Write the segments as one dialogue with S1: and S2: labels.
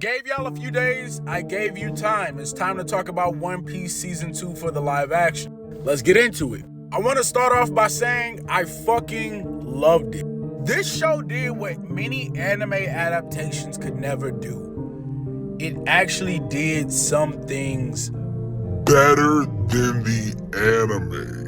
S1: Gave y'all a few days, I gave you time. It's time to talk about One Piece Season 2 for the live action. Let's get into it. I want to start off by saying I fucking loved it. This show did what many anime adaptations could never do. It actually did some things better than the anime.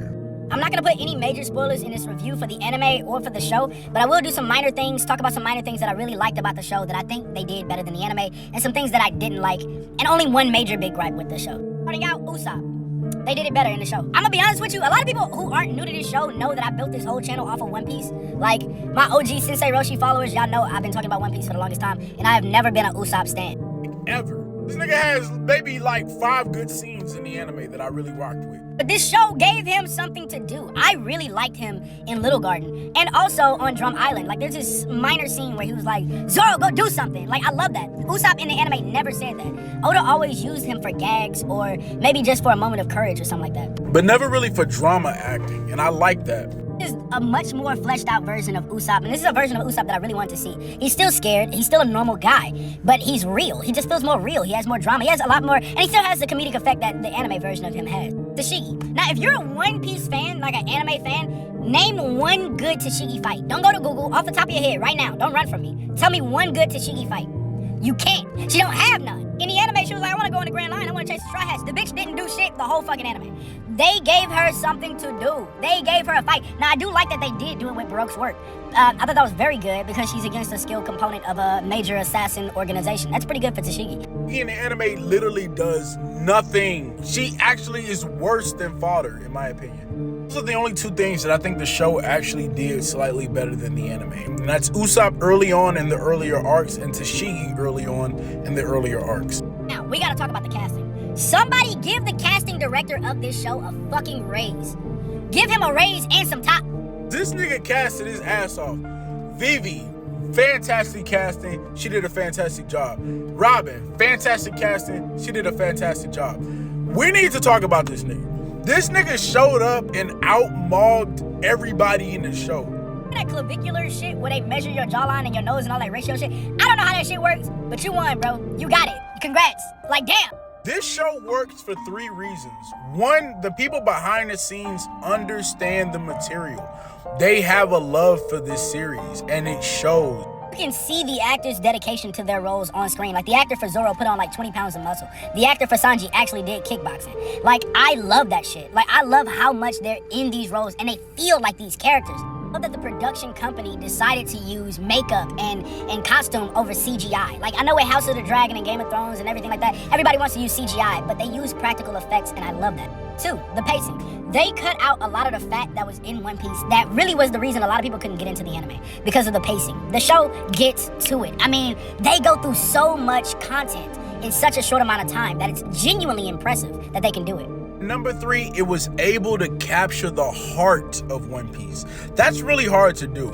S2: I'm not going to put any major spoilers in this review for the anime or for the show, but I will do some minor things, talk about some minor things that I really liked about the show that I think they did better than the anime, and some things that I didn't like, and only one major big gripe with the show. Starting out, Usopp. They did it better in the show. I'm gonna be honest with you, a lot of people who aren't new to this show know that I built this whole channel off of One Piece. Like, my OG Sensei Roshi followers, y'all know I've been talking about One Piece for the longest time, and I have never been an Usopp stan.
S1: Ever. This nigga has maybe like 5 good scenes in the anime that I really rocked with.
S2: But this show gave him something to do. I really liked him in Little Garden. And also on Drum Island. Like, there's this minor scene where he was like, Zoro, go do something. Like, I love that. Usopp in the anime never said that. Oda always used him for gags or maybe just for a moment of courage or something like that.
S1: But never really for drama acting, and I like that.
S2: This is a much more fleshed out version of Usopp, and this is a version of Usopp that I really want to see. He's still scared, he's still a normal guy, but he's real. He just feels more real, he has more drama, he has a lot more, and he still has the comedic effect that the anime version of him has. Tashigi. Now, if you're a One Piece fan, like an anime fan, name one good Tashigi fight. Don't go to Google, off the top of your head, right now, don't run from me. Tell me one good Tashigi fight. You can't. She don't have none. In the anime, she was like, I want to go in the Grand Line. I want to chase the Straw Hats. The bitch didn't do shit the whole fucking anime. They gave her something to do. They gave her a fight. Now, I do like that they did do it with Baroque's work. I thought that was very good because she's against the skill component of a major assassin organization. That's pretty good for Tashigi.
S1: He in the anime literally does nothing. She actually is worse than fodder, in my opinion. Those are the only 2 things that I think the show actually did slightly better than the anime. And that's Usopp early on in the earlier arcs and Tashigi early on in the earlier arcs.
S2: Now, we gotta talk about the casting. Somebody give the casting director of this show a fucking raise. Give him a raise and some top.
S1: This nigga casted his ass off. Vivi, fantastic casting. She did a fantastic job. Robin, fantastic casting. She did a fantastic job. We need to talk about this nigga. This nigga showed up and out-mauled everybody in the show.
S2: That clavicular shit where they measure your jawline and your nose and all that ratio shit. I don't know how that shit works, but you won, bro. You got it. Congrats. Like, damn.
S1: This show works for 3 reasons. 1, the people behind the scenes understand the material. They have a love for this series, and it shows.
S2: You can see the actors' dedication to their roles on screen. Like, the actor for Zoro put on like 20 pounds of muscle. The actor for Sanji actually did kickboxing. Like, I love that shit. Like, I love how much they're in these roles and they feel like these characters. I love that the production company decided to use makeup and costume over CGI. Like, I know with House of the Dragon and Game of Thrones and everything like that, everybody wants to use CGI, but they use practical effects, and I love that. 2, the pacing. They cut out a lot of the fat that was in One Piece. That really was the reason a lot of people couldn't get into the anime, because of the pacing. The show gets to it. I mean, they go through so much content in such a short amount of time that it's genuinely impressive that they can do it.
S1: Number 3, it was able to capture the heart of One Piece. That's really hard to do.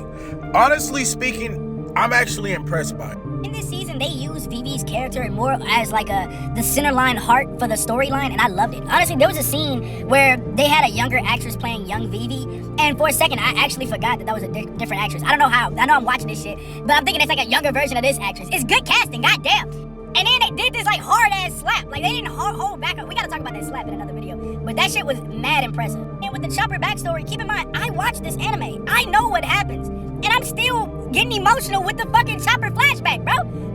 S1: Honestly speaking, I'm actually impressed by it.
S2: In this season, they used Vivi's character more as like the centerline heart for the storyline, and I loved it. Honestly, there was a scene where they had a younger actress playing young Vivi, and for a second, I actually forgot that was a different actress. I don't know how. I know I'm watching this shit, but I'm thinking it's like a younger version of this actress. It's good casting, goddamn. And then they did this like hard ass slap. Like, they didn't hold back. We gotta talk about that slap in another video. But that shit was mad impressive. And with the Chopper backstory, keep in mind, I watched this anime. I know what happens. And I'm still getting emotional with the fucking Chopper flashback, bro.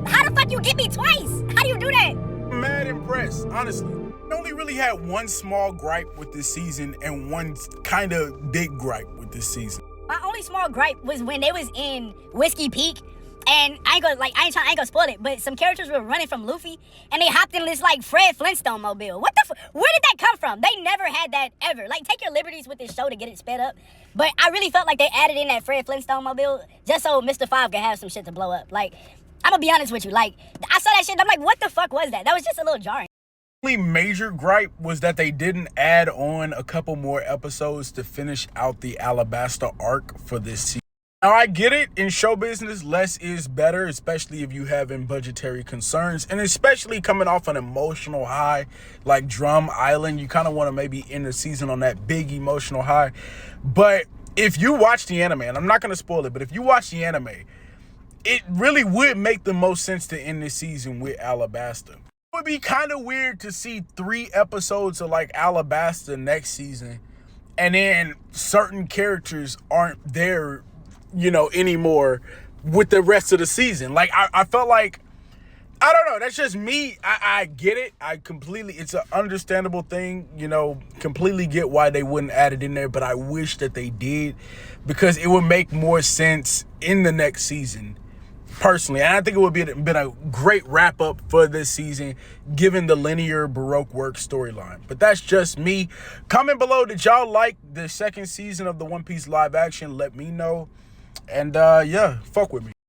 S2: How the fuck you get me twice? How do you do that?
S1: I'm mad impressed, honestly. I only really had one small gripe with this season and one kind of big gripe with this season.
S2: My only small gripe was when they was in Whiskey Peak. And I ain't gonna spoil it, but some characters were running from Luffy, and they hopped in this like Fred Flintstone mobile. What the where did that come from? They never had that ever. Like, take your liberties with this show to get it sped up. But I really felt like they added in that Fred Flintstone mobile just so Mr. Five could have some shit to blow up. Like, I'm gonna be honest with you. Like, I saw that shit and I'm like, what the fuck was that? That was just a little jarring.
S1: The only major gripe was that they didn't add on a couple more episodes to finish out the Alabasta arc for this season. Now, I get it. In show business, less is better, especially if you having budgetary concerns, and especially coming off an emotional high like Drum Island. You kind of want to maybe end the season on that big emotional high. But if you watch the anime, and I'm not going to spoil it, but if you watch the anime, it really would make the most sense to end this season with Alabasta. It would be kind of weird to see 3 episodes of like Alabasta next season, and then certain characters aren't there, anymore with the rest of the season. Like, I felt like, I don't know, that's just me. I get it. It's an understandable thing, completely get why they wouldn't add it in there, but I wish that they did, because it would make more sense in the next season, personally. And I think it would been a great wrap up for this season, given the linear Baroque work storyline. But that's just me. Comment below, did y'all like the second season of the One Piece live action? Let me know. And yeah, fuck with me.